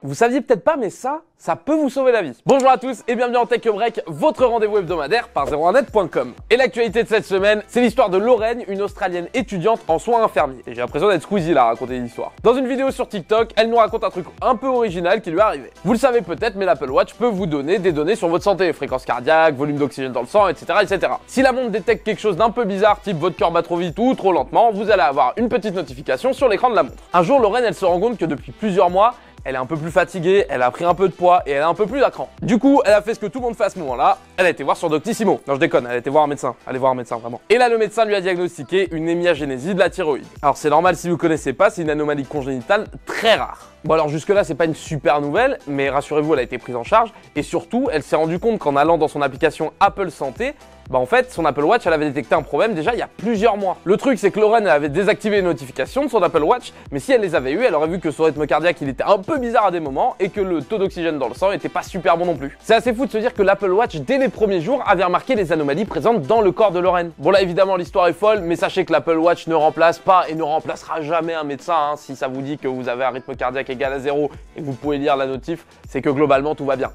Vous saviez peut-être pas, mais ça peut vous sauver la vie. Bonjour à tous et bienvenue en Tech Break, votre rendez-vous hebdomadaire par 01net.com. Et l'actualité de cette semaine, c'est l'histoire de Lorraine, une Australienne étudiante en soins infirmiers. Et j'ai l'impression d'être Squeezie là à raconter l'histoire. Dans une vidéo sur TikTok, elle nous raconte un truc un peu original qui lui est arrivé. Vous le savez peut-être, mais l'Apple Watch peut vous donner des données sur votre santé, fréquence cardiaque, volume d'oxygène dans le sang, etc., etc. Si la montre détecte quelque chose d'un peu bizarre, type votre cœur bat trop vite ou trop lentement, vous allez avoir une petite notification sur l'écran de la montre. Un jour, Lorraine, elle se rend compte que depuis plusieurs mois, elle est un peu plus fatiguée, elle a pris un peu de poids et elle a un peu plus d'écran. Du coup, elle a fait ce que tout le monde fait à ce moment-là, elle a été voir sur Doctissimo. Non, je déconne, elle a été voir un médecin. Allez voir un médecin, vraiment. Et là, le médecin lui a diagnostiqué une hémiagénésie de la thyroïde. Alors, c'est normal si vous connaissez pas, c'est une anomalie congénitale très rare. Bon, alors jusque-là, c'est pas une super nouvelle, mais rassurez-vous, elle a été prise en charge. Et surtout, elle s'est rendue compte qu'en allant dans son application Apple Santé, en fait, son Apple Watch, elle avait détecté un problème déjà il y a plusieurs mois. Le truc, c'est que Lorraine, elle avait désactivé les notifications de son Apple Watch, mais si elle les avait eues, elle aurait vu que son rythme cardiaque, il était un peu bizarre à des moments et que le taux d'oxygène dans le sang était pas super bon non plus. C'est assez fou de se dire que l'Apple Watch, dès les premiers jours, avait remarqué les anomalies présentes dans le corps de Lorraine. Bon là, évidemment, l'histoire est folle, mais sachez que l'Apple Watch ne remplace pas et ne remplacera jamais un médecin. Hein. Si ça vous dit que vous avez un rythme cardiaque égal à 0 et que vous pouvez lire la notif, c'est que globalement, tout va bien.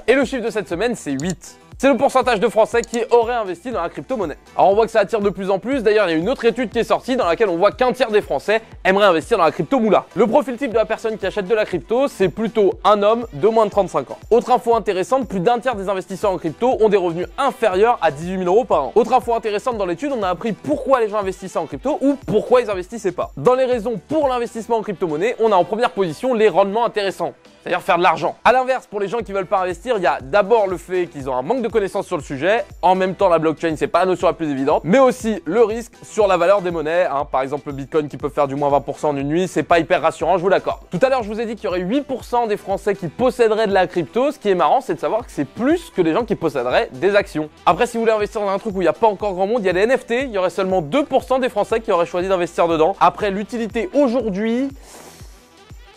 Et le chiffre de cette semaine, c'est 8. C'est le pourcentage de Français qui auraient investi dans la crypto-monnaie. Alors on voit que ça attire de plus en plus, d'ailleurs il y a une autre étude qui est sortie dans laquelle on voit qu'un tiers des Français aimeraient investir dans la crypto-moula. Le profil type de la personne qui achète de la crypto, c'est plutôt un homme de moins de 35 ans. Autre info intéressante, plus d'un tiers des investisseurs en crypto ont des revenus inférieurs à 18 000 € par an. Autre info intéressante dans l'étude, on a appris pourquoi les gens investissaient en crypto ou pourquoi ils investissaient pas. Dans les raisons pour l'investissement en crypto-monnaie, on a en première position les rendements intéressants. C'est-à-dire faire de l'argent. A l'inverse, pour les gens qui veulent pas investir, il y a d'abord le fait qu'ils ont un manque de connaissances sur le sujet. En même temps, la blockchain, c'est pas la notion la plus évidente. Mais aussi le risque sur la valeur des monnaies. Par exemple, le Bitcoin qui peut faire du moins 20% en une nuit, c'est pas hyper rassurant, je vous l'accorde. Tout à l'heure, je vous ai dit qu'il y aurait 8% des Français qui posséderaient de la crypto. Ce qui est marrant, c'est de savoir que c'est plus que les gens qui posséderaient des actions. Après, si vous voulez investir dans un truc où il n'y a pas encore grand monde, il y a les NFT. Il y aurait seulement 2% des Français qui auraient choisi d'investir dedans. Après, l'utilité aujourd'hui,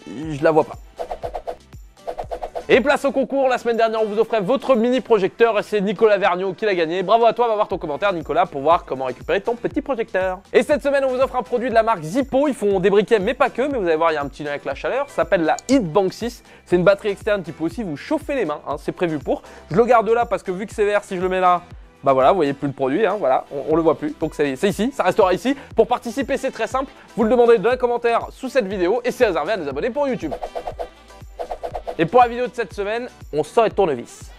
je la vois pas. Et place au concours, la semaine dernière on vous offrait votre mini projecteur et c'est Nicolas Vergniaud qui l'a gagné. Bravo à toi, va voir ton commentaire Nicolas pour voir comment récupérer ton petit projecteur. Et cette semaine on vous offre un produit de la marque Zippo, ils font des briquets mais pas que, mais vous allez voir il y a un petit lien avec la chaleur, ça s'appelle la Heatbank 6. C'est une batterie externe qui peut aussi vous chauffer les mains, c'est prévu pour. Je le garde là parce que vu que c'est vert, si je le mets là, bah voilà, vous voyez plus le produit, voilà, on le voit plus, donc c'est ici, ça restera ici. Pour participer c'est très simple, vous le demandez dans les commentaires sous cette vidéo et c'est réservé à des abonnés pour YouTube. Et pour la vidéo de cette semaine, on sort les tournevis.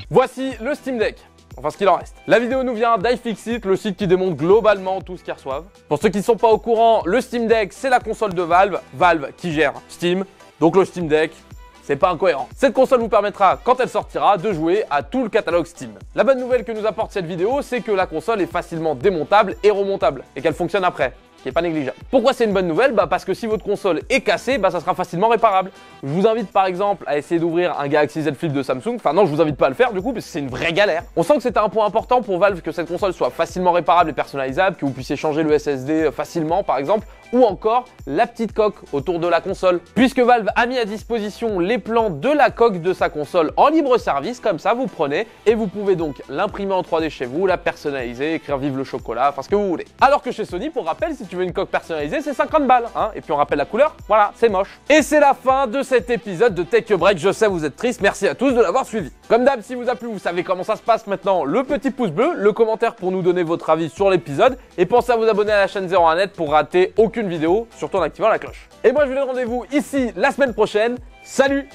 Voici le Steam Deck. Enfin, ce qu'il en reste. La vidéo nous vient d'iFixit, le site qui démontre globalement tout ce qu'ils reçoivent. Pour ceux qui ne sont pas au courant, le Steam Deck, c'est la console de Valve. Valve qui gère Steam. Donc le Steam Deck, c'est pas incohérent. Cette console vous permettra, quand elle sortira, de jouer à tout le catalogue Steam. La bonne nouvelle que nous apporte cette vidéo, c'est que la console est facilement démontable et remontable, et qu'elle fonctionne après, ce qui est pas négligeable. Pourquoi c'est une bonne nouvelle? Parce que si votre console est cassée, ça sera facilement réparable. Je vous invite par exemple à essayer d'ouvrir un Galaxy Z Flip de Samsung. Enfin non, je vous invite pas à le faire du coup, parce que c'est une vraie galère. On sent que c'était un point important pour Valve que cette console soit facilement réparable et personnalisable, que vous puissiez changer le SSD facilement par exemple, ou encore la petite coque autour de la console. Puisque Valve a mis à disposition les plans de la coque de sa console en libre service, comme ça vous prenez et vous pouvez donc l'imprimer en 3D chez vous, la personnaliser, écrire vive le chocolat, enfin ce que vous voulez. Alors que chez Sony, pour rappel, si tu veux une coque personnalisée, c'est 50 balles, et puis on rappelle la couleur, voilà, c'est moche. Et c'est la fin de cet épisode de Tech Break, je sais vous êtes tristes, merci à tous de l'avoir suivi. Comme d'hab, si vous a plu, vous savez comment ça se passe maintenant, le petit pouce bleu, le commentaire pour nous donner votre avis sur l'épisode, et pensez à vous abonner à la chaîne 01net pour rater aucune vidéo, surtout en activant la cloche. Et moi je vous donne rendez-vous ici la semaine prochaine. Salut!